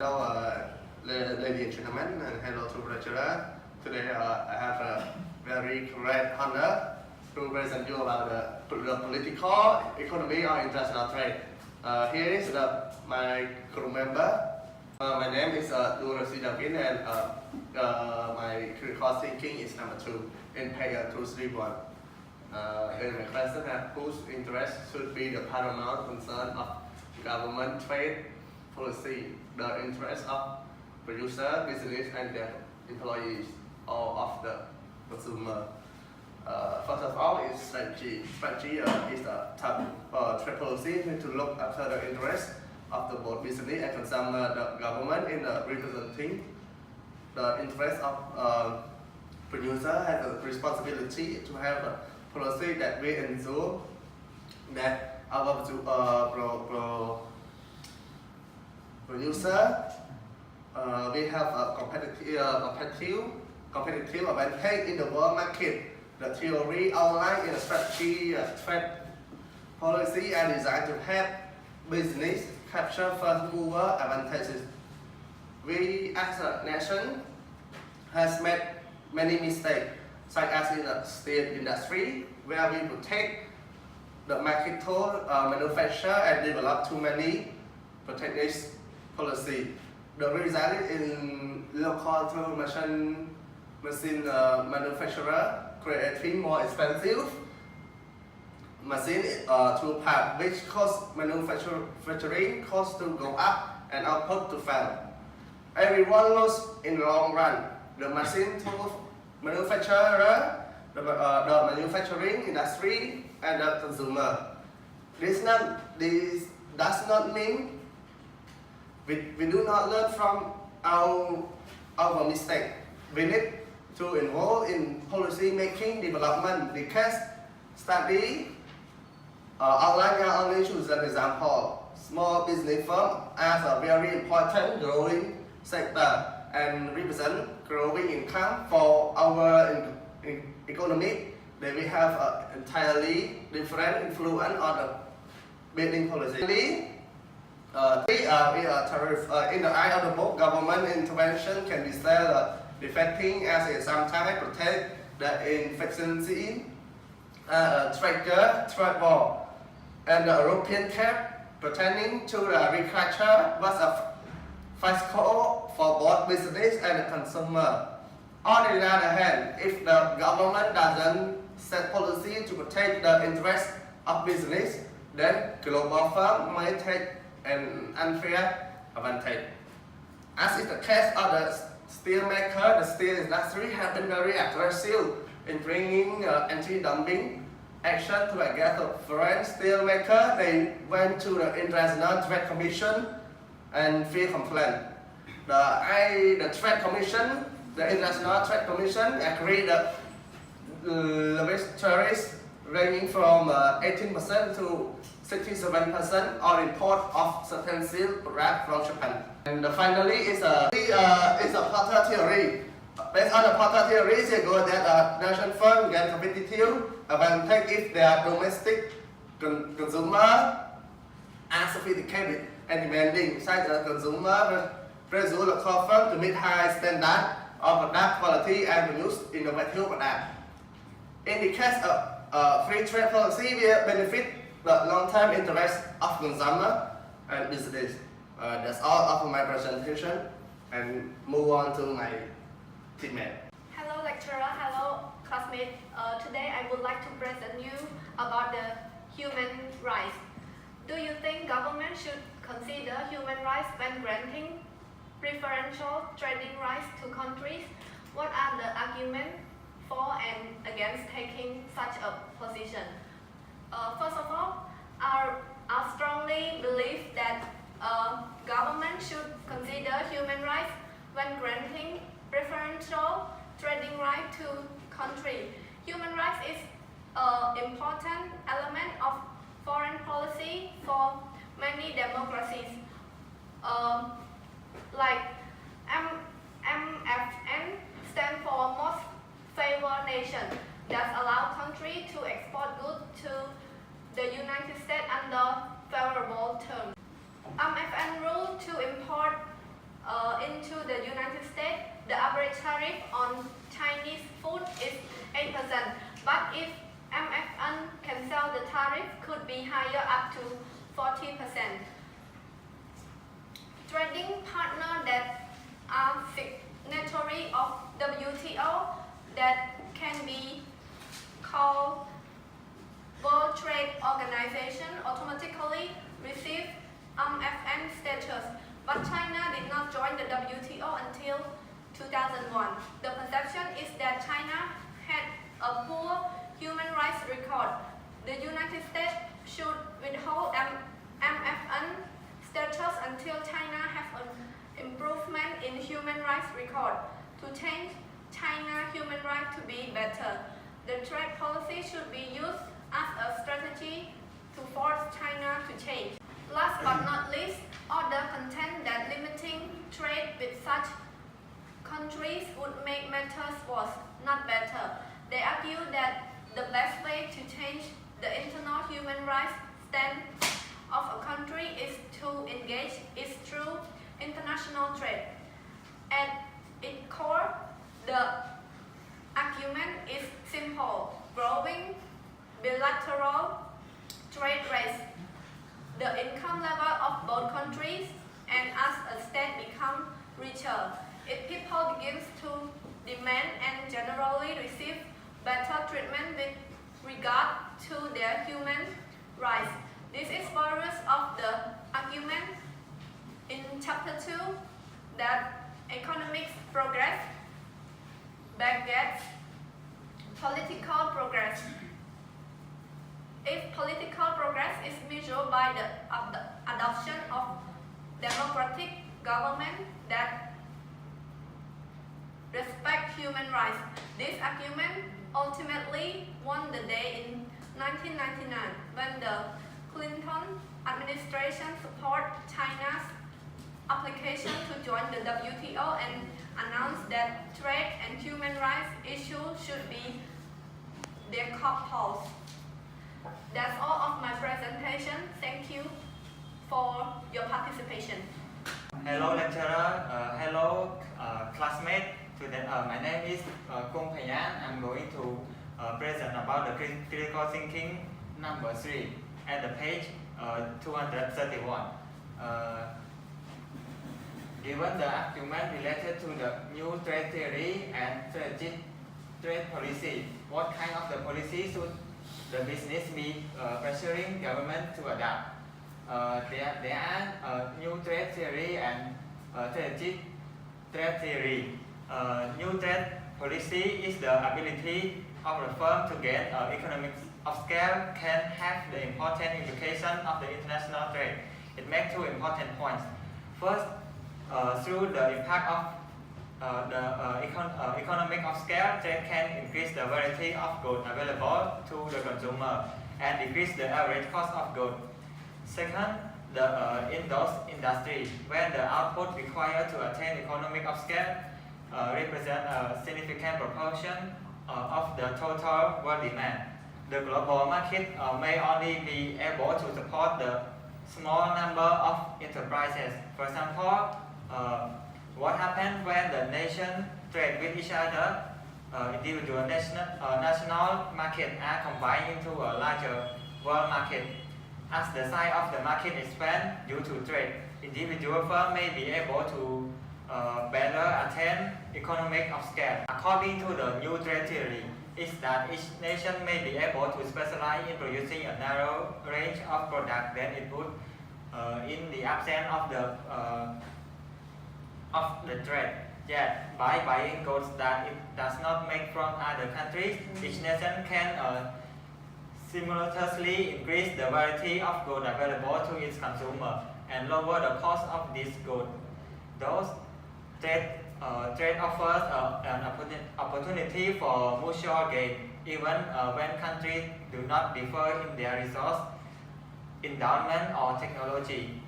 Hello, ladies and gentlemen, and hello to lecturer. Today I have a very great honor to present you about the political economy or international trade. Here is my crew member. My name is Durasi David, and my critical thinking is number 2 in page 231. In my question, whose interest should be the paramount concern of government trade policy, the interest of producer, business, and their employees, or of the consumer. First of all, is strategy. Strategy is the trade policy to look after the interest of the both business and consumer. The government in representing the interest of producer has a responsibility to have a policy that will ensure that our producer we have a competitive advantage in the world market. The theory outlined in the strategy trade policy are designed to help business capture first mover advantages. We as a nation has made many mistakes, such as in the steel industry, where we protect the market to manufacture and develop too many protectionist policy. The result in local machine manufacturer creating more expensive machine to part, which cause manufacturing costs to go up and output to fall. Everyone loses in the long run. The machine tool manufacturer, the manufacturing industry, and the consumer. This does not mean we do not learn from our mistake. We need to involve in policy making development. The case study outline only choose an example. Small business firms as a very important growing sector and represent growing income for our economy. They will have an entirely different influence on the building policy. In the eye of the book, government intervention can be said effective as it sometimes protect the inefficiency, trade war, and the European cap pertaining to the agriculture was a fiscal for both business and the consumer. On the other hand, if the government doesn't set policy to protect the interest of business, then global firms may take an unfair advantage. As is the case of the steel maker, the steel industry has been very aggressive in bringing anti-dumping action to against the foreign steel maker. They went to the International Trade Commission and filed complaint. The Trade Commission, the International Trade Commission, agreed that levies ranging from 18% to 67% on import of certain steel products from Japan. And finally is a Porter theory. Based on the Porter theory, it goes that nation firms get competitive advantage if their domestic consumer are sophisticated and demanding, such as consumer pressure local firms to meet high standard of product quality and produce innovative products. In the case of free trade policy, we benefit the long-term interest of consumer and business. That's all of my presentation, and move on to my teammate. Hello lecturer, hello classmate. Today I would like to present you about the human rights. Do you think government should consider human rights when granting preferential trading rights to countries? What are the arguments for and against taking such a position? First of all, I strongly believe that government should consider human rights when granting preferential trading rights to country. Human rights is an important element of foreign policy for many democracies. Like MFN stands for Most Favored Nation, that allow country to export goods to the United States under favorable terms. MFN rule to import into the United States, the average tariff on Chinese food is 8%, but if MFN can sell, the tariff could be higher up to 40%. Trading partners that are signatory of WTO that can be called World Trade Organization automatically receive MFN status, but China did not join the WTO until 2001. The perception is that China had a poor human rights record. The United States should withhold MFN status until China has an improvement in human rights record. To change China human rights to be better, the trade policy should be used as a strategy to force China to change. Last but not least, other contend that limiting trade with such countries would make matters worse, not better. They argue that the best way to change the internal human rights stand of a country is to engage is through international trade. At its core, the argument is simple: growing bilateral trade rates the income level of both countries, and as a state becomes richer, if people begins to demand and generally receive better treatment with regard to their human rights. This is further of the argument in chapter 2 that economic progress begets political progress. If political progress is measured by the adoption of democratic government that respect human rights, this argument ultimately won the day in 1999 when the Clinton administration supported China's application to join the WTO and announced that trade and human rights issues should be decoupled. That's all of my presentation. Thank you for your participation. Hello lecturer, hello classmate. Today, my name is Kung Payan. I'm going to present about the critical thinking number 3 at the page 231. Given the argument related to the new trade theory and strategic trade policy, what kind of the policy should the business be pressuring government to adopt? There are new trade theory and strategic trade theory. New trade policy is the ability of the firm to gain economics of scale can have the important implication of the international trade. It makes 2 important points. First, through the impact of the economic of scale, trade can increase the variety of goods available to the consumer and decrease the average cost of goods. Second, in those industries where the output required to attain economic of scale represent a significant proportion of the total world demand. The global market may only be able to support the small number of enterprises. For example, what happens when the nation trade with each other? Individual national markets are combined into a larger world market. As the size of the market expands due to trade, individual firms may be able to better attain economic of scale. According to the new trade theory, is that each nation may be able to specialize in producing a narrow range of products than it would in the absence of the trade. Yet, by buying goods that it does not make from other countries, each nation can simultaneously increase the variety of goods available to its consumer and lower the cost of these goods. Those trade offers an opportunity for mutual gain, even when countries do not differ in their resource, endowment, or technology.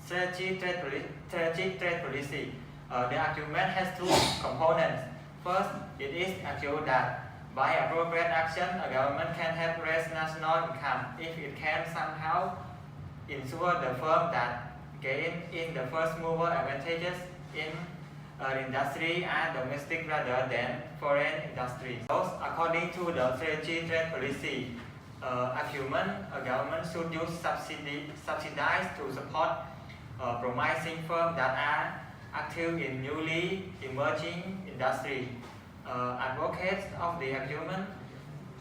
Strategic trade policy. The argument has 2 components. First, it is argued that by appropriate action, a government can help raise national income if it can somehow ensure the firm that gain in the first mover advantages in industry are domestic rather than foreign industries. Those, according to the strategy trade policy acumen, a government should use subsidies to support promising firms that are active in newly emerging industry. Advocates of the acumen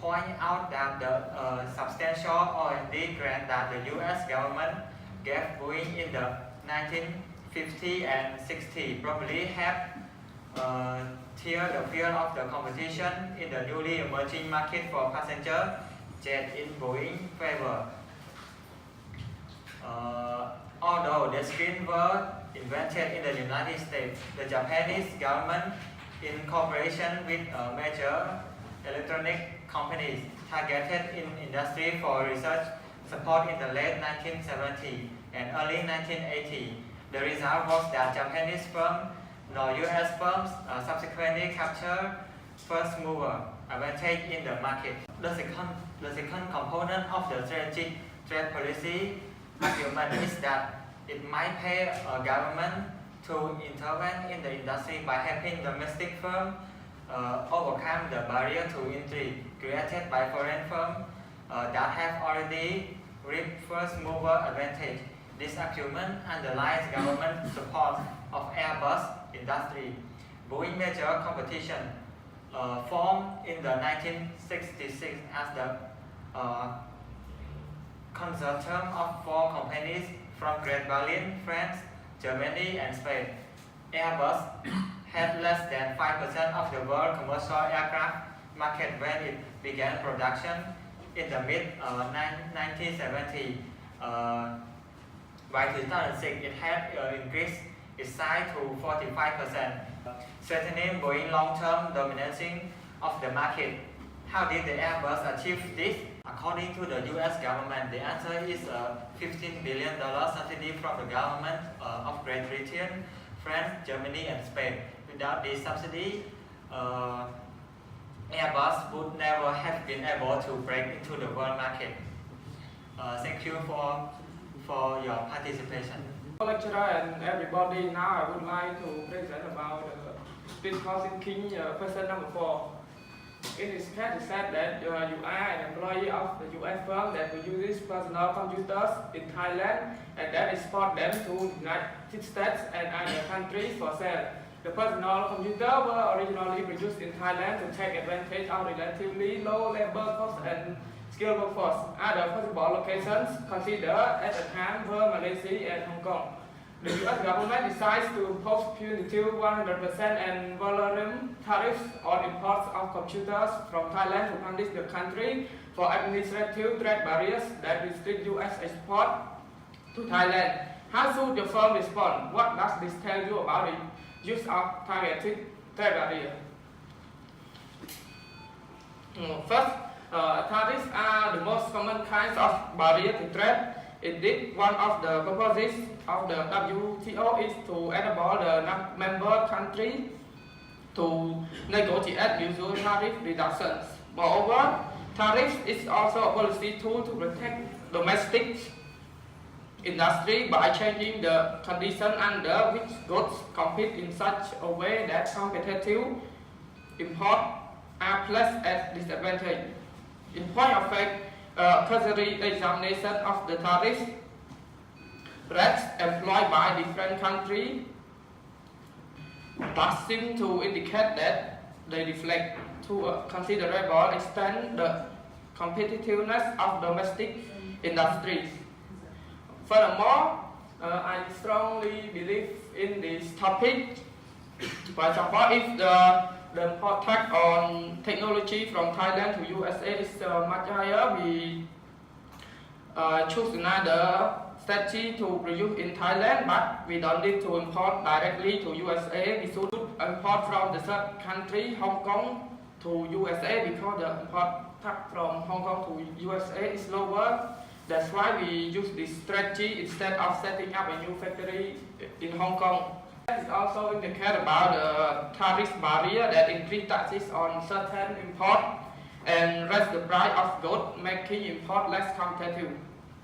point out that the substantial R&D grant that the U.S. government gave Boeing in the 1950 and 60 probably have tiered the field of the competition in the newly emerging market for passenger jet in Boeing favor. Although the screens were invented in the United States, the Japanese government, in cooperation with major electronic companies, targeted in industry for research support in the late 1970s and early 1980s. The result was that Japanese firms nor U.S. firms subsequently captured first mover advantage in the market. The second component of the strategic trade policy argument is that it might pay a government to intervene in the industry by helping domestic firms overcome the barrier to entry created by foreign firms that have already reaped first mover advantage. This argument underlies government support of Airbus industry. Boeing major competition formed in the 1966 as the consortium of four companies from Great Britain, France, Germany, and Spain. Airbus had less than 5% of the world commercial aircraft market when it began production in the mid-1970s. By 2006, it had increased its size to 45%, strengthening Boeing's long-term dominance of the market. How did the Airbus achieve this? According to the U.S. government, the answer is a $15 billion subsidy from the government of Great Britain, France, Germany, and Spain. Without this subsidy, Airbus would never have been able to break into the world market. Thank you for your participation. Lecturer and everybody, now I would like to present about critical thinking question number 4. It is said that you are an employee of the US firm that will use personal computers in Thailand and that export them to United States and other countries for sale. The personal computers were originally produced in Thailand to take advantage of relatively low labor costs and skilled workforce. Other possible locations considered at the time were Malaysia and Hong Kong. The U.S. government decides to impose punitive 100% and volume tariffs on imports of computers from Thailand to punish the country for administrative trade barriers that restrict U.S. export to Thailand. How should the firm respond? What does this tell you about the use of targeted trade barrier? First, tariffs are the most common kinds of barrier to trade. Indeed, one of the purposes of the WTO is to enable the member country to negotiate mutual tariff reductions. Moreover, tariffs is also a policy tool to protect domestic industry by changing the condition under which goods compete in such a way that competitive imports are placed at disadvantage. In point of fact, cursory examination of the tariff rates employed by different countries does seem to indicate that they reflect to a considerable extent the competitiveness of domestic industries. Furthermore, I strongly believe in this topic. For example, if the import tax on technology from Thailand to USA is much higher, we choose another strategy to produce in Thailand, but we don't need to import directly to USA. We should import from the third country, Hong Kong, to USA because the import tax from Hong Kong to USA is lower. That's why we use this strategy instead of setting up a new factory in Hong Kong. It also indicates about the tariff barrier that increase taxes on certain import and raise the price of goods, making import less competitive.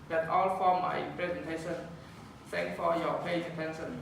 That's all for my presentation. Thanks for your paying attention.